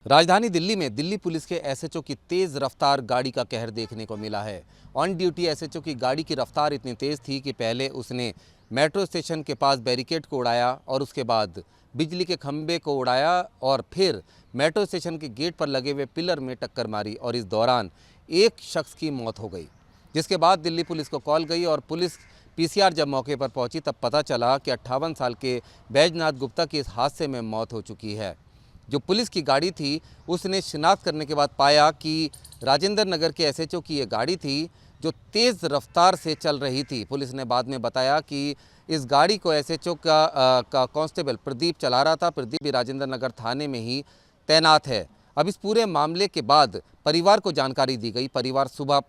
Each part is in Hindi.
राजधानी दिल्ली में दिल्ली पुलिस के एसएचओ की तेज रफ्तार गाड़ी का कहर देखने को मिला है। ऑन ड्यूटी एसएचओ की गाड़ी की रफ्तार इतनी तेज थी कि पहले उसने मेट्रो स्टेशन के पास बैरिकेड को उड़ाया और उसके बाद बिजली के खंभे को उड़ाया और फिर मेट्रो स्टेशन के गेट पर लगे हुए पिलर में टक्कर मारी और इस दौरान एक शख्स की मौत हो गई। जिसके बाद दिल्ली पुलिस को कॉल गई और पुलिस पीसीआर जब मौके पर पहुंची तब पता चला कि 58 साल के बैजनाथ गुप्ता की इस हादसे में मौत हो चुकी है। जो पुलिस की गाड़ी थी उसने शिनाख्त करने के बाद पाया कि राजेंद्र नगर के एसएचओ की ये गाड़ी थी जो तेज़ रफ्तार से चल रही थी। पुलिस ने बाद में बताया कि इस गाड़ी को एसएचओ का कांस्टेबल प्रदीप चला रहा था। प्रदीप भी राजेंद्र नगर थाने में ही तैनात है। अब इस पूरे मामले के बाद परिवार को जानकारी दी गई। परिवार सुबह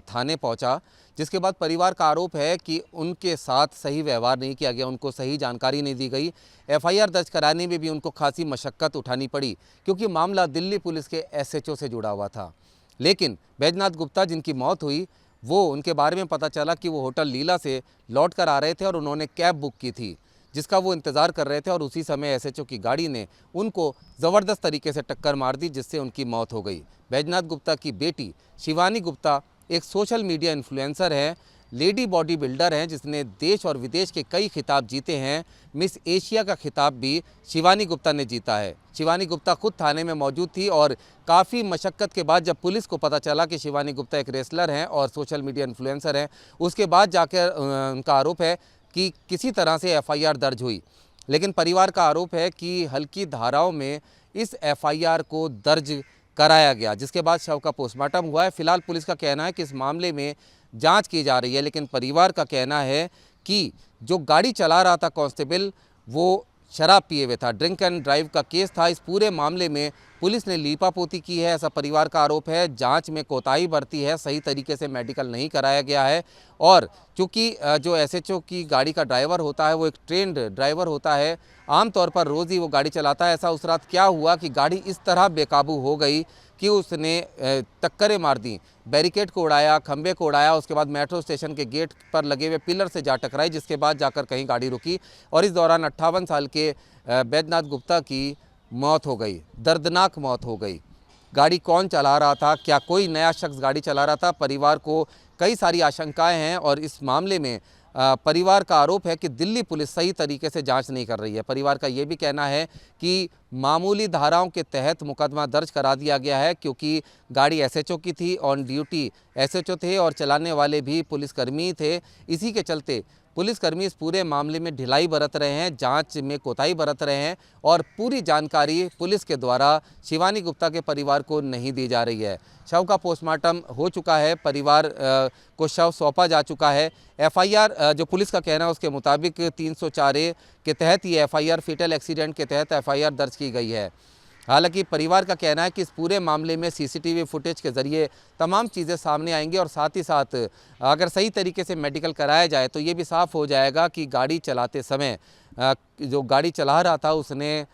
थाने पहुंचा, जिसके बाद परिवार का आरोप है कि उनके साथ सही व्यवहार नहीं किया गया, उनको सही जानकारी नहीं दी गई। एफआईआर दर्ज कराने में भी उनको खासी मशक्क़त उठानी पड़ी क्योंकि मामला दिल्ली पुलिस के एसएचओ से जुड़ा हुआ था। लेकिन बैजनाथ गुप्ता जिनकी मौत हुई वो उनके बारे में पता चला कि वो होटल लीला से लौट कर आ रहे थे और उन्होंने कैब बुक की थी जिसका वो इंतज़ार कर रहे थे और उसी समय एसएचओ की गाड़ी ने उनको ज़बरदस्त तरीके से टक्कर मार दी जिससे उनकी मौत हो गई। बैजनाथ गुप्ता की बेटी शिवानी गुप्ता एक सोशल मीडिया इन्फ्लुएंसर है, लेडी बॉडी बिल्डर हैं जिसने देश और विदेश के कई खिताब जीते हैं। मिस एशिया का खिताब भी शिवानी गुप्ता ने जीता है। शिवानी गुप्ता खुद थाने में मौजूद थी और काफ़ी मशक्क़त के बाद जब पुलिस को पता चला कि शिवानी गुप्ता एक रेसलर हैं और सोशल मीडिया इन्फ्लुएंसर हैं, उसके बाद जाकर उनका आरोप है कि किसी तरह से एफआईआर दर्ज हुई। लेकिन परिवार का आरोप है कि हल्की धाराओं में इस एफआईआर को दर्ज कराया गया, जिसके बाद शव का पोस्टमार्टम हुआ है। फिलहाल पुलिस का कहना है कि इस मामले में जांच की जा रही है, लेकिन परिवार का कहना है कि जो गाड़ी चला रहा था कांस्टेबल वो शराब पिए हुए था। ड्रिंक एंड ड्राइव का केस था। इस पूरे मामले में पुलिस ने लीपापोती की है, ऐसा परिवार का आरोप है। जांच में कोताही बरती है, सही तरीके से मेडिकल नहीं कराया गया है और चूँकि जो एसएचओ की गाड़ी का ड्राइवर होता है वो एक ट्रेंड ड्राइवर होता है, आमतौर पर रोज़ ही वो गाड़ी चलाता है। ऐसा उस रात क्या हुआ कि गाड़ी इस तरह बेकाबू हो गई कि उसने टक्करें मार दी, बैरिकेड को उड़ाया, खंबे को उड़ाया, उसके बाद मेट्रो स्टेशन के गेट पर लगे हुए पिलर से जा टकराई, जिसके बाद जाकर कहीं गाड़ी रुकी और इस दौरान 58 साल के बैजनाथ गुप्ता की मौत हो गई। दर्दनाक मौत हो गई। गाड़ी कौन चला रहा था? क्या कोई नया शख्स गाड़ी चला रहा था? परिवार को कई सारी आशंकाएं हैं और इस मामले में परिवार का आरोप है कि दिल्ली पुलिस सही तरीके से जांच नहीं कर रही है। परिवार का ये भी कहना है कि मामूली धाराओं के तहत मुकदमा दर्ज करा दिया गया है क्योंकि गाड़ी एसएचओ की थी, ऑन ड्यूटी एसएचओ थे और चलाने वाले भी पुलिसकर्मी थे। इसी के चलते पुलिसकर्मी इस पूरे मामले में ढिलाई बरत रहे हैं, जांच में कोताही बरत रहे हैं और पूरी जानकारी पुलिस के द्वारा शिवानी गुप्ता के परिवार को नहीं दी जा रही है। शव का पोस्टमार्टम हो चुका है, परिवार को शव सौंपा जा चुका है। एफआईआर जो पुलिस का कहना है उसके मुताबिक 304A के तहत ये एफआईआर फेटल एक्सीडेंट के तहत एफआईआर दर्ज की गई है। हालांकि परिवार का कहना है कि इस पूरे मामले में सीसीटीवी फुटेज के ज़रिए तमाम चीज़ें सामने आएंगी और साथ ही साथ अगर सही तरीके से मेडिकल कराया जाए तो ये भी साफ़ हो जाएगा कि गाड़ी चलाते समय जो गाड़ी चला रहा था उसने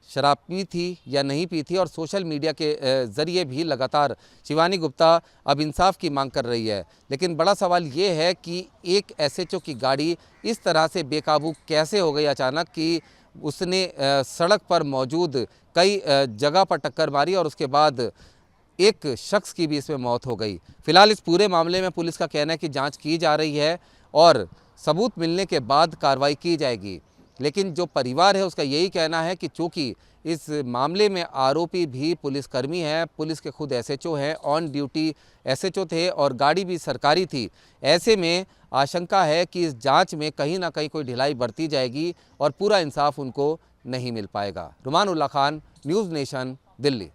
शराब पी थी या नहीं पी थी। और सोशल मीडिया के ज़रिए भी लगातार शिवानी गुप्ता अब इंसाफ की मांग कर रही है। लेकिन बड़ा सवाल ये है कि एक एसएचओ की गाड़ी इस तरह से बेकाबू कैसे हो गई अचानक कि उसने सड़क पर मौजूद कई जगह पर टक्कर मारी और उसके बाद एक शख्स की भी इसमें मौत हो गई। फिलहाल इस पूरे मामले में पुलिस का कहना है कि जांच की जा रही है और सबूत मिलने के बाद कार्रवाई की जाएगी। लेकिन जो परिवार है उसका यही कहना है कि चूँकि इस मामले में आरोपी भी पुलिसकर्मी है, पुलिस के खुद एसएचओ हैं, ऑन ड्यूटी एसएचओ थे और गाड़ी भी सरकारी थी, ऐसे में आशंका है कि इस जांच में कहीं ना कहीं कोई ढिलाई बरती जाएगी और पूरा इंसाफ उनको नहीं मिल पाएगा। रुमान उल्लाह खान, न्यूज़ नेशन, दिल्ली।